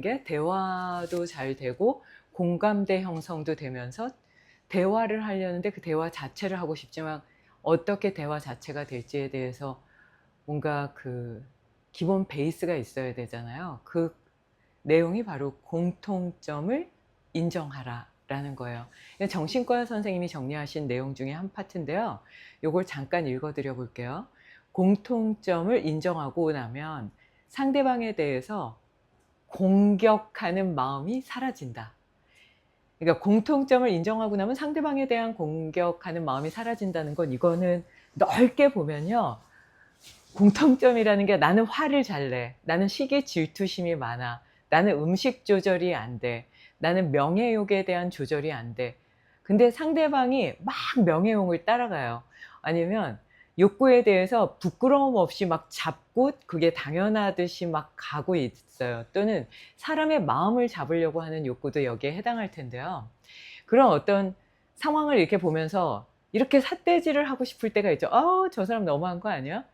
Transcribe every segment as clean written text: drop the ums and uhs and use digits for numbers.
게 대화도 잘 되고 공감대 형성도 되면서 대화를 하려는데 그 대화 자체를 하고 싶지만 어떻게 대화 자체가 될지에 대해서 뭔가 그 기본 베이스가 있어야 되잖아요. 그 내용이 바로 공통점을 인정하라 라는 거예요. 정신과 선생님이 정리하신 내용 중에 한 파트인데요. 요걸 잠깐 읽어 드려 볼게요. 공통점을 인정하고 나면 상대방에 대해서 공격하는 마음이 사라진다. 그러니까 공통점을 인정하고 나면 상대방에 대한 공격하는 마음이 사라진다는 건, 이거는 넓게 보면요, 공통점이라는 게 나는 화를 잘 내, 나는 시기 질투심이 많아, 나는 음식 조절이 안 돼, 나는 명예욕에 대한 조절이 안 돼. 근데 상대방이 막 명예욕을 따라가요. 아니면 욕구에 대해서 부끄러움 없이 막 잡고 그게 당연하듯이 막 가고 있어요. 또는 사람의 마음을 잡으려고 하는 욕구도 여기에 해당할 텐데요. 그런 어떤 상황을 이렇게 보면서 이렇게 삿대질을 하고 싶을 때가 있죠. 저 사람 너무한 거 아니야?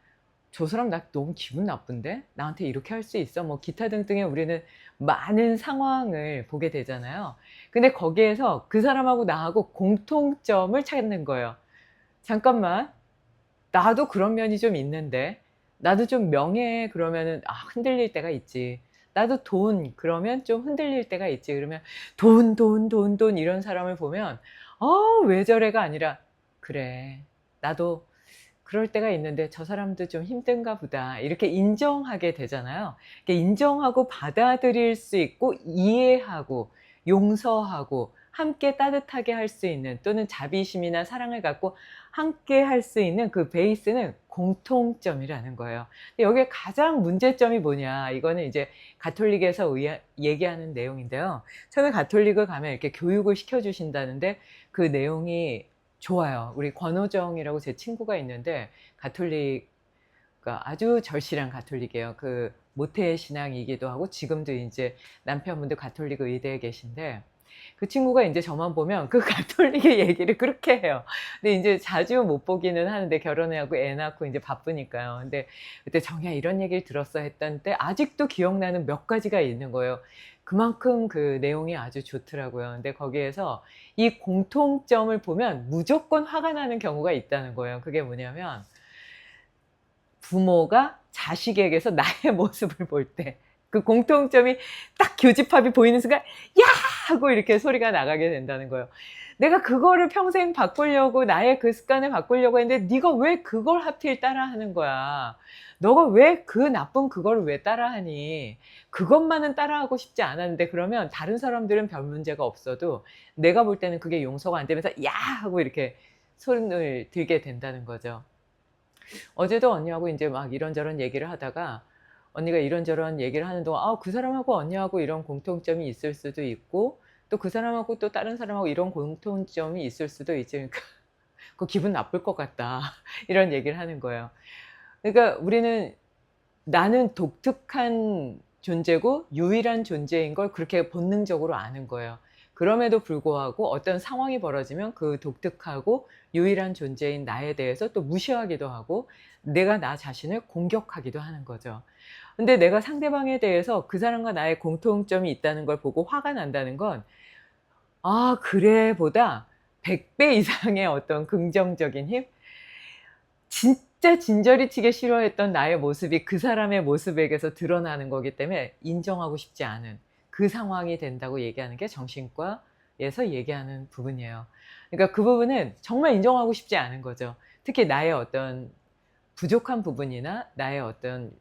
저 사람 나 너무 기분 나쁜데? 나한테 이렇게 할 수 있어? 뭐 기타 등등의 우리는 많은 상황을 보게 되잖아요. 근데 거기에서 그 사람하고 나하고 공통점을 찾는 거예요. 잠깐만, 나도 그런 면이 좀 있는데, 나도 좀 명예 그러면은 흔들릴 때가 있지. 나도 돈 그러면 좀 흔들릴 때가 있지. 그러면 돈 이런 사람을 보면 왜 저래가 아니라, 그래, 나도 그럴 때가 있는데 저 사람도 좀 힘든가 보다, 이렇게 인정하게 되잖아요. 이렇게 인정하고 받아들일 수 있고 이해하고 용서하고 함께 따뜻하게 할 수 있는, 또는 자비심이나 사랑을 갖고 함께 할 수 있는 그 베이스는 공통점이라는 거예요. 근데 여기에 가장 문제점이 뭐냐, 이거는 이제 가톨릭에서 얘기하는 내용인데요. 처음에 가톨릭을 가면 이렇게 교육을 시켜주신다는데 그 내용이 좋아요. 우리 권호정이라고 제 친구가 있는데 가톨릭, 아주 절실한 가톨릭이에요. 그 모태 신앙이기도 하고 지금도 이제 남편분도 가톨릭 의대에 계신데, 그 친구가 이제 저만 보면 그 가톨릭의 얘기를 그렇게 해요. 근데 이제 자주 못 보기는 하는데 결혼하고 애 낳고 이제 바쁘니까요. 근데 그때 정야 이런 얘기를 들었어 했던 때 아직도 기억나는 몇 가지가 있는 거예요. 그만큼 그 내용이 아주 좋더라고요. 근데 거기에서 이 공통점을 보면 무조건 화가 나는 경우가 있다는 거예요. 그게 뭐냐면, 부모가 자식에게서 나의 모습을 볼 때 그 공통점이 딱 교집합이 보이는 순간 야! 하고 이렇게 소리가 나가게 된다는 거예요. 내가 그거를 평생 바꾸려고, 나의 그 습관을 바꾸려고 했는데 네가 왜 그걸 하필 따라하는 거야? 너가 왜 그 나쁜 그걸 왜 따라하니? 그것만은 따라하고 싶지 않았는데. 그러면 다른 사람들은 별 문제가 없어도 내가 볼 때는 그게 용서가 안 되면서 야! 하고 이렇게 손을 들게 된다는 거죠. 어제도 언니하고 이제 막 이런저런 얘기를 하다가, 언니가 이런저런 얘기를 하는 동안 그 사람하고 언니하고 이런 공통점이 있을 수도 있고, 또 그 사람하고 또 다른 사람하고 이런 공통점이 있을 수도 있지. 그러니까 그 기분 나쁠 것 같다. 이런 얘기를 하는 거예요. 그러니까 우리는 나는 독특한 존재고 유일한 존재인 걸 그렇게 본능적으로 아는 거예요. 그럼에도 불구하고 어떤 상황이 벌어지면 그 독특하고 유일한 존재인 나에 대해서 또 무시하기도 하고 내가 나 자신을 공격하기도 하는 거죠. 근데 내가 상대방에 대해서 그 사람과 나의 공통점이 있다는 걸 보고 화가 난다는 건, 그래 보다 100배 이상의 어떤 긍정적인 힘? 진짜 진저리 치게 싫어했던 나의 모습이 그 사람의 모습에게서 드러나는 거기 때문에 인정하고 싶지 않은 그 상황이 된다고 얘기하는 게 정신과에서 얘기하는 부분이에요. 그러니까 그 부분은 정말 인정하고 싶지 않은 거죠. 특히 나의 어떤 부족한 부분이나 나의 어떤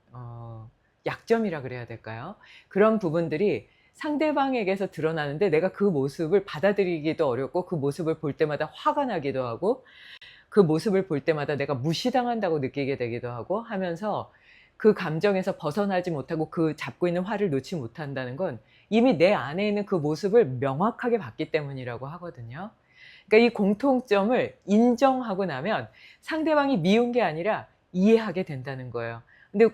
약점이라 그래야 될까요? 그런 부분들이 상대방에게서 드러나는데 내가 그 모습을 받아들이기도 어렵고 그 모습을 볼 때마다 화가 나기도 하고 그 모습을 볼 때마다 내가 무시당한다고 느끼게 되기도 하고 하면서 그 감정에서 벗어나지 못하고 그 잡고 있는 화를 놓지 못한다는 건 이미 내 안에 있는 그 모습을 명확하게 봤기 때문이라고 하거든요. 그러니까 이 공통점을 인정하고 나면 상대방이 미운 게 아니라 이해하게 된다는 거예요. 근데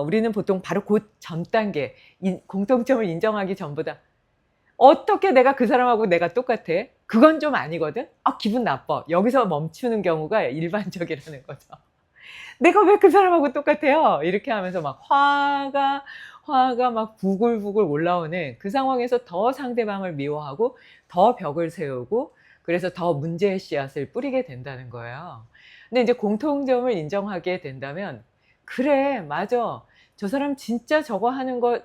우리는 보통 바로 그 전 단계, 공통점을 인정하기 전보다 어떻게 내가 그 사람하고 내가 똑같아? 그건 좀 아니거든? 기분 나빠. 여기서 멈추는 경우가 일반적이라는 거죠. 내가 왜 그 사람하고 똑같아요? 이렇게 하면서 막 화가 화가 막 부글부글 올라오는 그 상황에서 더 상대방을 미워하고 더 벽을 세우고 그래서 더 문제의 씨앗을 뿌리게 된다는 거예요. 근데 이제 공통점을 인정하게 된다면 '그래 맞아. 저 사람 진짜 저거 하는 거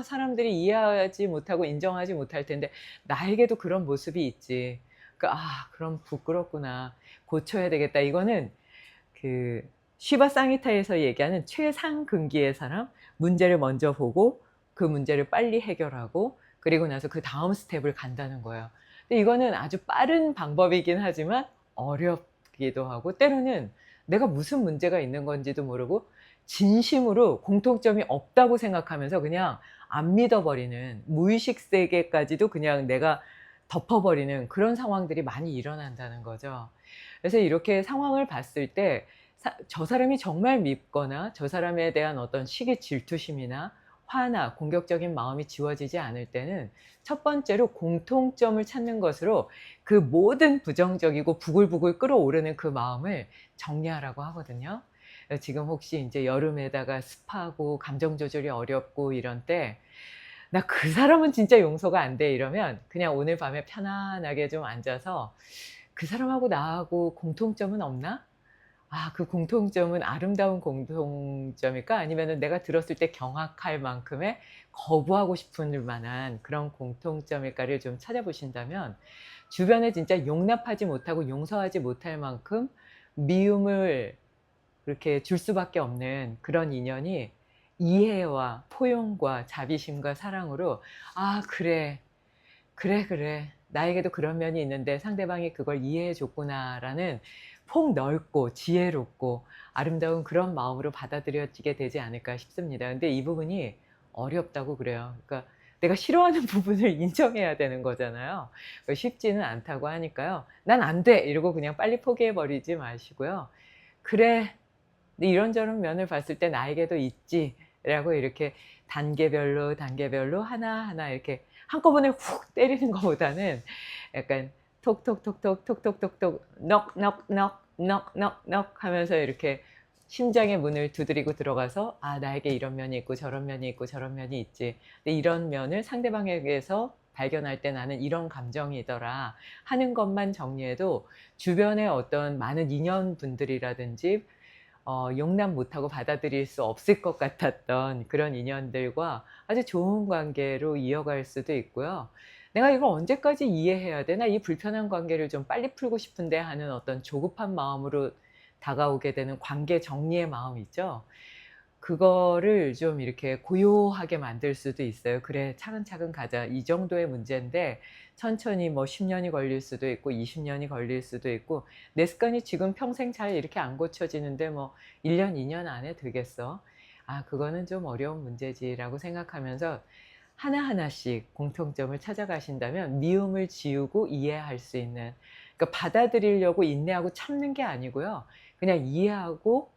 사람들이 이해하지 못하고 인정하지 못할 텐데 나에게도 그런 모습이 있지. 그럼 부끄럽구나. 고쳐야 되겠다.' 이거는 그 쉬바 상히타에서 얘기하는 최상근기의 사람, 문제를 먼저 보고 그 문제를 빨리 해결하고 그리고 나서 그다음 스텝을 간다는 거예요. 근데 이거는 아주 빠른 방법이긴 하지만 어렵기도 하고 때로는 내가 무슨 문제가 있는 건지도 모르고 진심으로 공통점이 없다고 생각하면서 그냥 안 믿어 버리는 무의식 세계까지도 그냥 내가 덮어 버리는 그런 상황들이 많이 일어난다는 거죠. 그래서 이렇게 상황을 봤을 때 저 사람이 정말 밉거나 저 사람에 대한 어떤 시기 질투심이나 화나 공격적인 마음이 지워지지 않을 때는 첫 번째로 공통점을 찾는 것으로 그 모든 부정적이고 부글부글 끓어오르는 그 마음을 정리하라고 하거든요. 지금 혹시 인제 여름에다가 습하고 감정 조절이 어렵고 이런 때 '나 그 사람은 진짜 용서가 안 돼.' 이러면 그냥 오늘 밤에 편안하게 좀 앉아서 '그 사람하고 나하고 공통점은 없나? 그 공통점은 아름다운 공통점일까? 아니면은 내가 들었을 때 경악할 만큼의 거부하고 싶을 만한 그런 공통점일까?'를 좀 찾아보신다면 주변에 진짜 용납하지 못하고 용서하지 못할 만큼 미움을 그렇게 줄 수밖에 없는 그런 인연이 이해와 포용과 자비심과 사랑으로 '아 그래. 그래, 그래. 나에게도 그런 면이 있는데 상대방이 그걸 이해해 줬구나.'라는 폭넓고 지혜롭고 아름다운 그런 마음으로 받아들여지게 되지 않을까 싶습니다. 근데 이 부분이 어렵다고 그래요. 그러니까 내가 싫어하는 부분을 인정해야 되는 거잖아요. 쉽지는 않다고 하니까요. '난 안 돼.' 이러고 그냥 빨리 포기해 버리지 마시고요. '그래. 근데 이런저런 면을 봤을 때 나에게도 있지.'라고 이렇게 단계별로, 단계별로 하나하나 이렇게 한꺼번에 훅 때리는 것보다는 약간 톡톡톡톡 톡톡톡톡 knock knock knock knock knock knock 하면서 이렇게 심장의 문을 두드리고 들어가서 '아 나에게 이런 면이 있고 저런 면이 있고 저런 면이 있지. 근데 이런 면을 상대방에게서 발견할 때 나는 이런 감정이더라.' 하는 것만 정리해도 주변의 어떤 많은 인연분들이라든지 용납 못하고 받아들일 수 없을 것 같았던 그런 인연들과 아주 좋은 관계로 이어갈 수도 있고요. '내가 이걸 언제까지 이해해야 되나? 이 불편한 관계를 좀 빨리 풀고 싶은데.' 하는 어떤 조급한 마음으로 다가오게 되는 관계 정리의 마음 있죠. 그거를 좀 이렇게 고요하게 만들 수도 있어요. '그래 차근차근 가자. 이 정도의 문제인데 천천히 뭐 10 년이 걸릴 수도 있고 20 년이 걸릴 수도 있고 내 습관이 지금 평생 잘 이렇게 안 고쳐지는데 뭐 1 년, 2년 안에 되겠어? 그거는 좀 어려운 문제지.'라고 생각하면서 하나하나씩 공통점을 찾아가신다면 미움을 지우고 이해할 수 있는 그러니까 받아들이려고 인내하고 참는 게 아니고요. 그냥 이해하고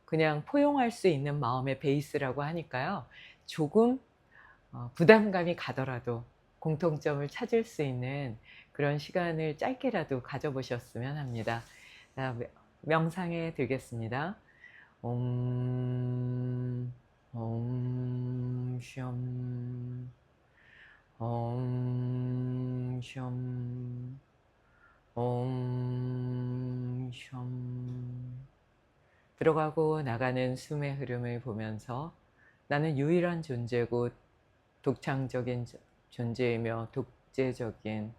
그냥 포용할 수 있는 마음의 베이스라고 하니까요. 조금 부담감이 가더라도 공통점을 찾을 수 있는 그런 시간을 짧게라도 가져 보셨으면 합니다. 명상에 들겠습니다. 옴. 옴 숑. 옴 숑. 옴 숑. 들어가고 나가는 숨의 흐름을 보면서 나는 유일한 존재고 독창적인 존재이며 독재적인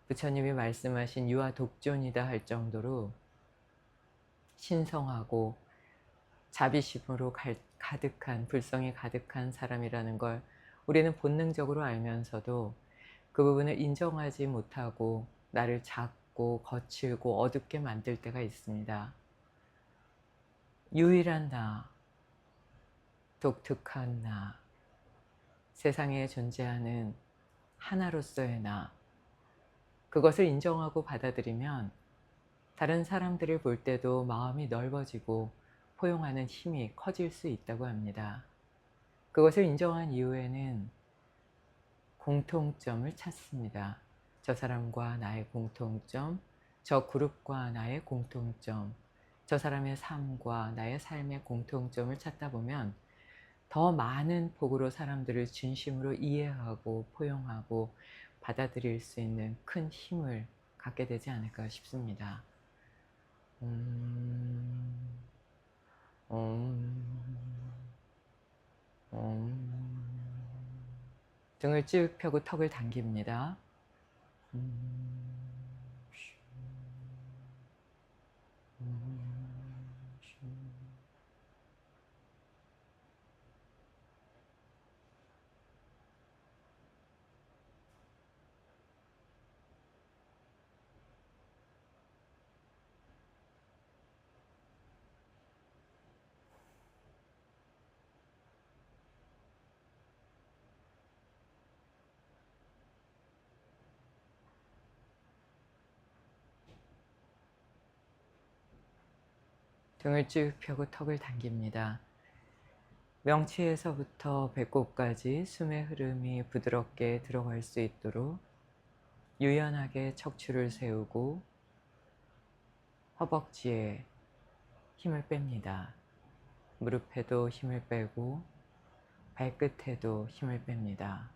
부처님이 말씀하신 유아 독존이다 할 정도로 신성하고 자비심으로 가득한 불성이 가득한 사람이라는 걸 우리는 본능적으로 알면서도 그 부분을 인정하지 못하고 나를 작고 거칠고 어둡게 만들 때가 있습니다. 유일한 나, 독특한 나, 세상에 존재하는 하나로서의 나, 그것을 인정하고 받아들이면 다른 사람들을 볼 때도 마음이 넓어지고 포용하는 힘이 커질 수 있다고 합니다. 그것을 인정한 이후에는 공통점을 찾습니다. 저 사람과 나의 공통점, 저 그룹과 나의 공통점, 저 사람의 삶과 나의 삶의 공통점을 찾다 보면 더 많은 폭으로 사람들을 진심으로 이해하고 포용하고 받아들일 수 있는 큰 힘을 갖게 되지 않을까 싶습니다. 음, 등을 쭉 펴고 턱을 당깁니다. 등을 쭉 펴고 턱을 당깁니다. 명치에서부터 배꼽까지 숨의 흐름이 부드럽게 들어갈 수 있도록 유연하게 척추를 세우고 허벅지에 힘을 뺍니다. 무릎에도 힘을 빼고 발끝에도 힘을 뺍니다.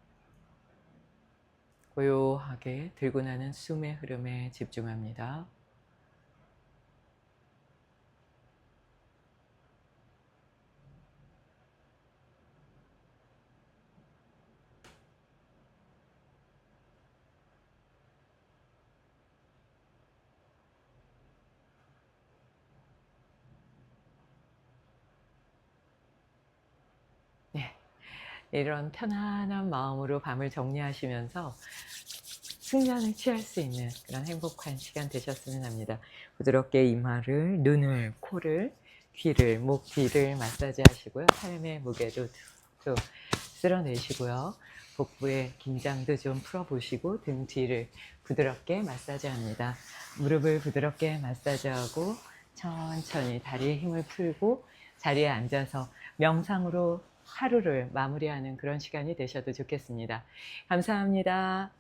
고요하게 들고 나는 숨의 흐름에 집중합니다. 네, 이런 편안한 마음으로 밤을 정리하시면서 숙면을 취할 수 있는 그런 행복한 시간 되셨으면 합니다. 부드럽게 이마를, 눈을, 코를, 귀를, 목 뒤를 마사지 하시고요. 삶의 무게도 또 쓸어내시고요. 복부의 긴장도 좀 풀어보시고 등 뒤를 부드럽게 마사지 합니다. 무릎을 부드럽게 마사지하고 천천히 다리에 힘을 풀고 자리에 앉아서 명상으로 하루를 마무리하는 그런 시간이 되셔도 좋겠습니다. 감사합니다.